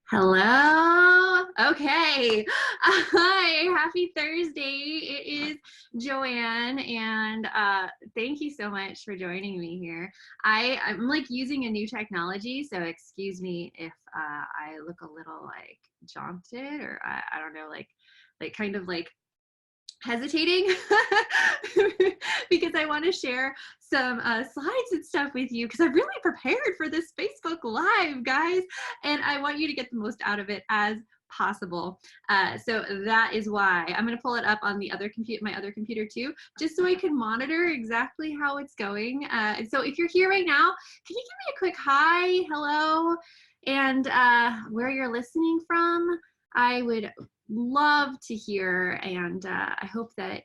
Hello. Okay. Hi. Happy Thursday. It is Joanne, and thank you so much for joining me here. I'm like using a new technology, so excuse me if I look a little like jaunted or I don't know, like kind of like hesitating because I want to share some slides and stuff with you because I've really prepared for this Facebook Live, guys, and I want you to get the most out of it as possible. So that is why I'm going to pull it up on the other my other computer too, just so I can monitor exactly how it's going. And so if you're here right now, can you give me a quick hi, hello, and where you're listening from? I would love to hear, and I hope that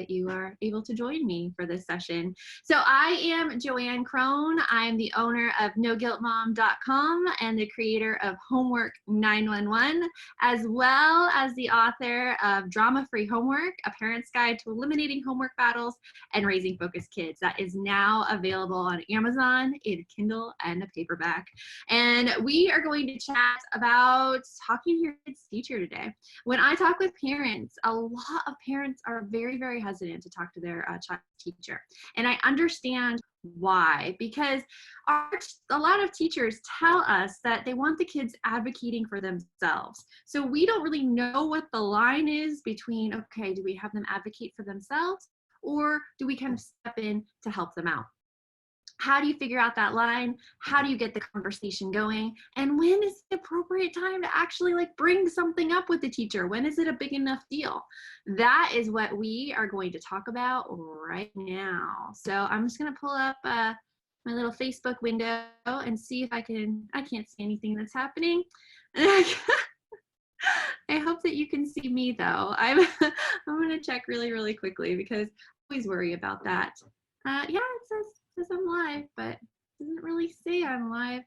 you are able to join me for this session. So I am Joanne Crone. I'm the owner of NoGuiltMom.com and the creator of Homework 911, as well as the author of Drama-Free Homework, A Parent's Guide to Eliminating Homework Battles and Raising Focused Kids. That is now available on Amazon in Kindle and a paperback. And we are going to chat about talking to your kid's teacher today. When I talk with parents, a lot of parents are very, very hesitant to talk to their child's teacher. And I understand why, because a lot of teachers tell us that they want the kids advocating for themselves. So we don't really know what the line is between, okay, do we have them advocate for themselves or do we kind of step in to help them out? How do you figure out that line? How do you get the conversation going? And when is the appropriate time to actually like bring something up with the teacher? When is it a big enough deal? That is what we are going to talk about right now. So I'm just going to pull up my little Facebook window and see if I can't see anything that's happening. I hope that you can see me though. I'm going to check really, really quickly because I always worry about that. Yeah, it says I'm live, but it doesn't really say I'm live.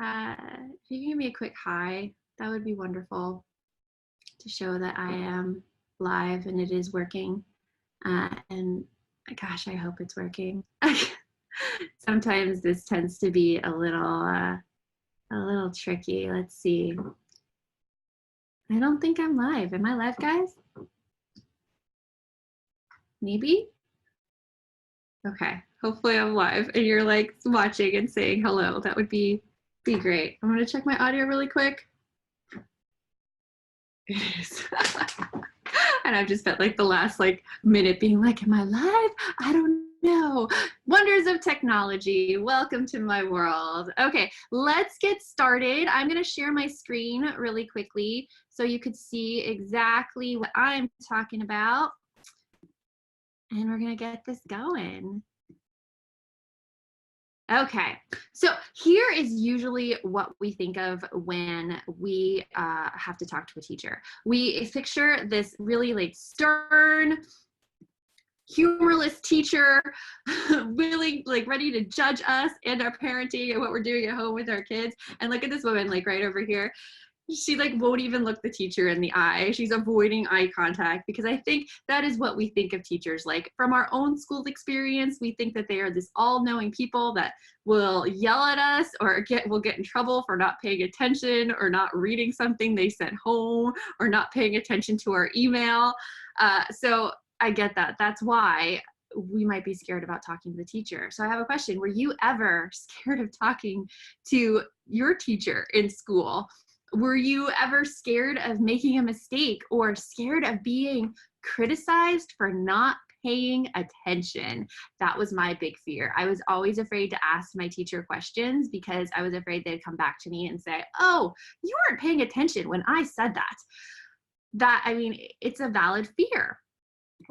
If you can give me a quick hi, that would be wonderful to show that I am live and it is working. And gosh, I hope it's working. Sometimes this tends to be a little tricky. Let's see. I don't think I'm live. Am I live, guys? Maybe? Okay, hopefully I'm live and you're like watching and saying hello. That would be great. I'm gonna check my audio really quick. It is. And I've just spent like the last like minute being like, am I live? I don't know. Wonders of technology. Welcome to my world. Okay, let's get started. I'm gonna share my screen really quickly so you could see exactly what I'm talking about. And we're gonna get this going. Okay, so here is usually what we think of when we have to talk to a teacher. We picture this really like stern, humorless teacher, really like ready to judge us and our parenting and what we're doing at home with our kids. And look at this woman like right over here. She like won't even look the teacher in the eye. She's avoiding eye contact because I think that is what we think of teachers. Like from our own school experience, we think that they are this all-knowing people that will yell at us or will get in trouble for not paying attention or not reading something they sent home or not paying attention to our email. So I get that. That's why we might be scared about talking to the teacher. So I have a question. Were you ever scared of talking to your teacher in school? Were you ever scared of making a mistake or scared of being criticized for not paying attention? That was my big fear. I was always afraid to ask my teacher questions because I was afraid they'd come back to me and say, oh, you weren't paying attention when I said that. I mean, it's a valid fear.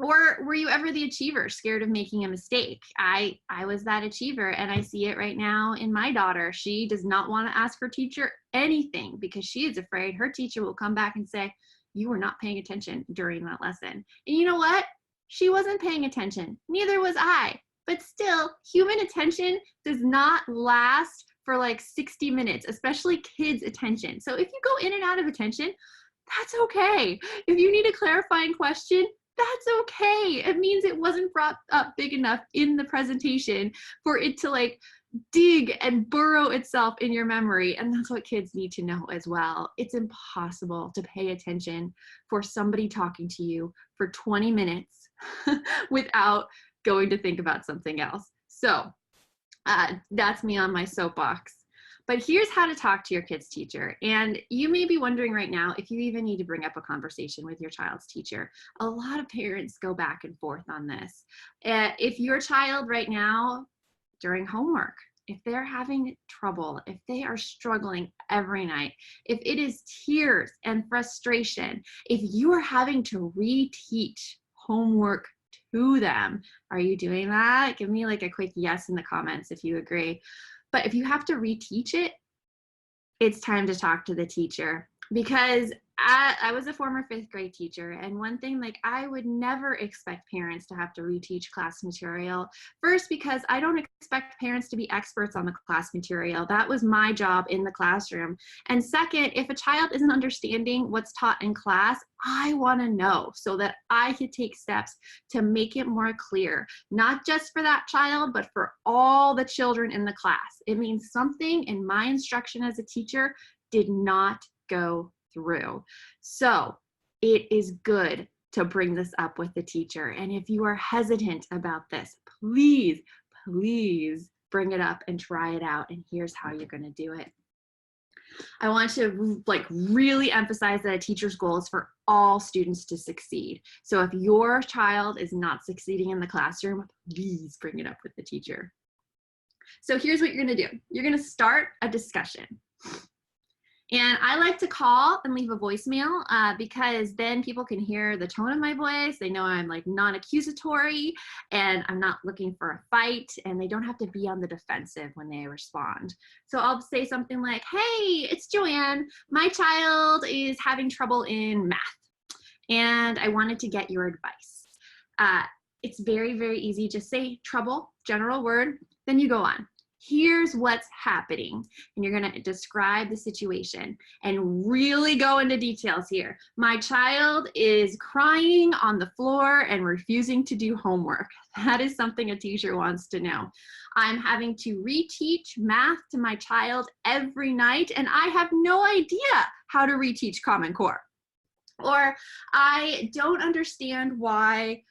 Or were you ever the achiever, scared of making a mistake? I was that achiever, and I see it right now in my daughter. She does not want to ask her teacher anything because she is afraid her teacher will come back and say, you were not paying attention during that lesson. And you know what? She wasn't paying attention. Neither was I. But still, human attention does not last for like 60 minutes, especially kids' attention. So if you go in and out of attention, that's okay. If you need a clarifying question, that's okay. It means it wasn't brought up big enough in the presentation for it to like dig and burrow itself in your memory. And that's what kids need to know as well. It's impossible to pay attention for somebody talking to you for 20 minutes without going to think about something else. So that's me on my soapbox. But here's how to talk to your kid's teacher. And you may be wondering right now if you even need to bring up a conversation with your child's teacher. A lot of parents go back and forth on this. If your child right now during homework, if they're having trouble, if they are struggling every night, if it is tears and frustration, if you are having to reteach homework to them, are you doing that? Give me like a quick yes in the comments if you agree. But if you have to reteach it, it's time to talk to the teacher, because I was a former 5th grade teacher, and one thing, like, I would never expect parents to have to reteach class material. First, because I don't expect parents to be experts on the class material. That was my job in the classroom. And second, if a child isn't understanding what's taught in class, I want to know so that I could take steps to make it more clear, not just for that child, but for all the children in the class. It means something in my instruction as a teacher did not go through. So it is good to bring this up with the teacher. And if you are hesitant about this, please, please bring it up and try it out. And here's how you're going to do it. I want to really emphasize that a teacher's goal is for all students to succeed. So if your child is not succeeding in the classroom, please bring it up with the teacher. So here's what you're going to do. You're going to start a discussion. And I like to call and leave a voicemail because then people can hear the tone of my voice. They know I'm like non-accusatory and I'm not looking for a fight, and they don't have to be on the defensive when they respond. So I'll say something like, hey, it's Joanne. My child is having trouble in math and I wanted to get your advice. It's very, very easy. Just say trouble, general word, then you go on. Here's what's happening. And you're going to describe the situation and really go into details here. My child is crying on the floor and refusing to do homework. That is something a teacher wants to know. I'm having to reteach math to my child every night, and I have no idea how to reteach Common Core. Or I don't understand why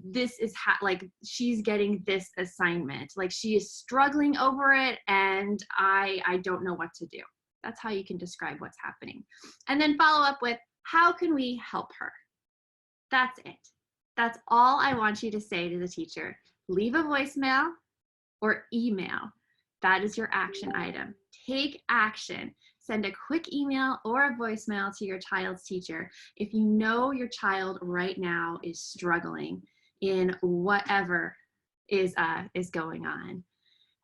this is like she's getting this assignment, like she is struggling over it and I don't know what to do. That's how you can describe what's happening. And then follow up with, how can we help her? That's it. That's all I want you to say to the teacher. Leave a voicemail or email. That is your action item. Take action. Send a quick email or a voicemail to your child's teacher if you know your child right now is struggling in whatever is going on.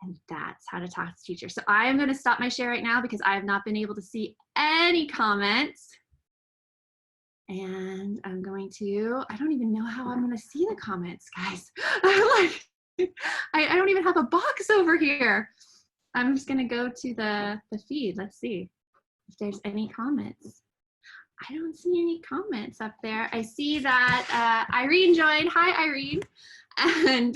And that's how to talk to the teacher. So I am going to stop my share right now because I have not been able to see any comments. And I'm going to, I don't even know how I'm going to see the comments, guys. I'm like, I don't even have a box over here. I'm just going to go to the feed. Let's see if there's any comments. I don't see any comments up there. I see that Irene joined. Hi, Irene. And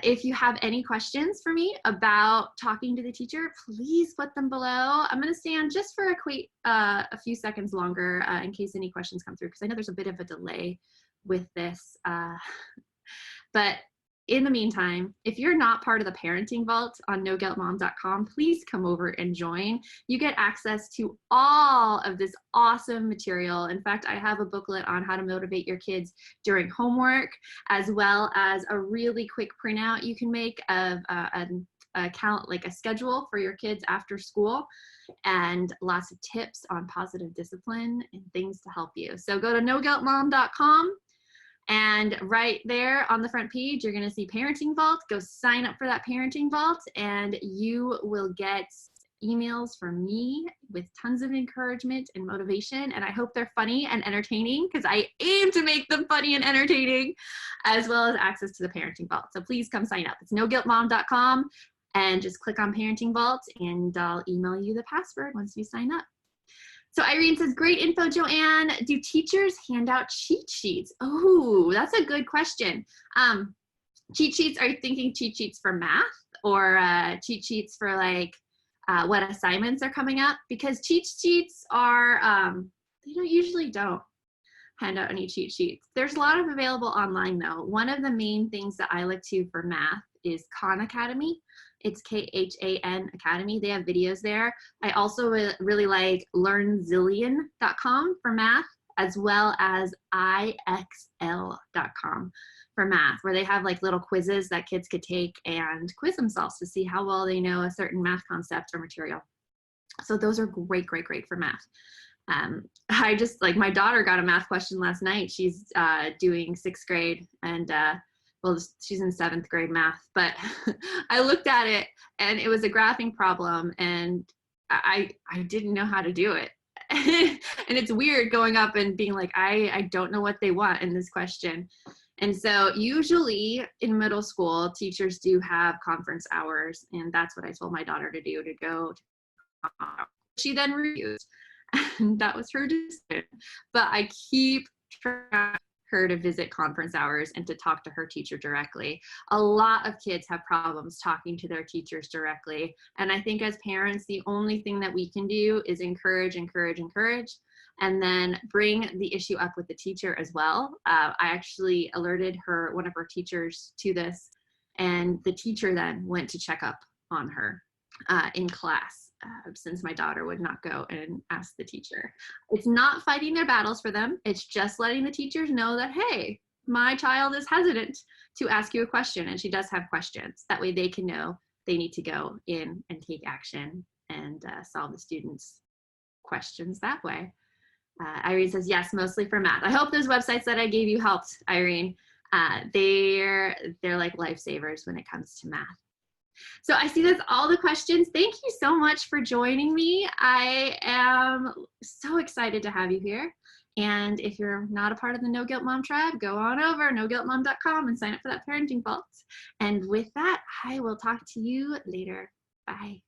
if you have any questions for me about talking to the teacher, please put them below. I'm going to stay on just for a few seconds longer in case any questions come through, because I know there's a bit of a delay with this. But in the meantime, if you're not part of the Parenting Vault on noguiltmom.com, please come over and join. You get access to all of this awesome material. In fact, I have a booklet on how to motivate your kids during homework, as well as a really quick printout you can make of like a schedule for your kids after school, and lots of tips on positive discipline and things to help you. So go to noguiltmom.com. And right there on the front page, you're going to see Parenting Vault. Go sign up for that Parenting Vault, and you will get emails from me with tons of encouragement and motivation. And I hope they're funny and entertaining, because I aim to make them funny and entertaining, as well as access to the Parenting Vault. So please come sign up. It's noguiltmom.com, and just click on Parenting Vault, and I'll email you the password once you sign up. So Irene says, great info, Joanne. Do teachers hand out cheat sheets? Oh, that's a good question. Cheat sheets, are you thinking cheat sheets for math? or cheat sheets for like what assignments are coming up, because cheat sheets are, they don't hand out any cheat sheets. There's a lot of available online though. One of the main things that I look to for math is Khan Academy. It's KHAN Academy. They have videos there. I also really like learnzillion.com for math, as well as IXL.com for math, where they have like little quizzes that kids could take and quiz themselves to see how well they know a certain math concept or material. So those are great, great, great for math. I just, like, my daughter got a math question last night. She's doing 6th grade, and well, she's in 7th grade math, but I looked at it and it was a graphing problem, and I didn't know how to do it. And it's weird going up and being like, I don't know what they want in this question. And so usually in middle school, teachers do have conference hours, and that's what I told my daughter to do, to go to. She then refused, and that was her decision. But I keep trying her to visit conference hours and to talk to her teacher directly. A lot of kids have problems talking to their teachers directly. And I think as parents, the only thing that we can do is encourage, encourage, encourage, and then bring the issue up with the teacher as well. I actually alerted one of her teachers to this, and the teacher then went to check up on her in class. Since my daughter would not go and ask the teacher. It's not fighting their battles for them. It's just letting the teachers know that, hey, my child is hesitant to ask you a question, and she does have questions. That way they can know they need to go in and take action and solve the students' questions that way. Irene says, yes, mostly for math. I hope those websites that I gave you helped, Irene. They're like lifesavers when it comes to math. So I see that's all the questions. Thank you so much for joining me. I am so excited to have you here. And if you're not a part of the No Guilt Mom tribe, go on over noguiltmom.com and sign up for that parenting vault. And with that, I will talk to you later. Bye.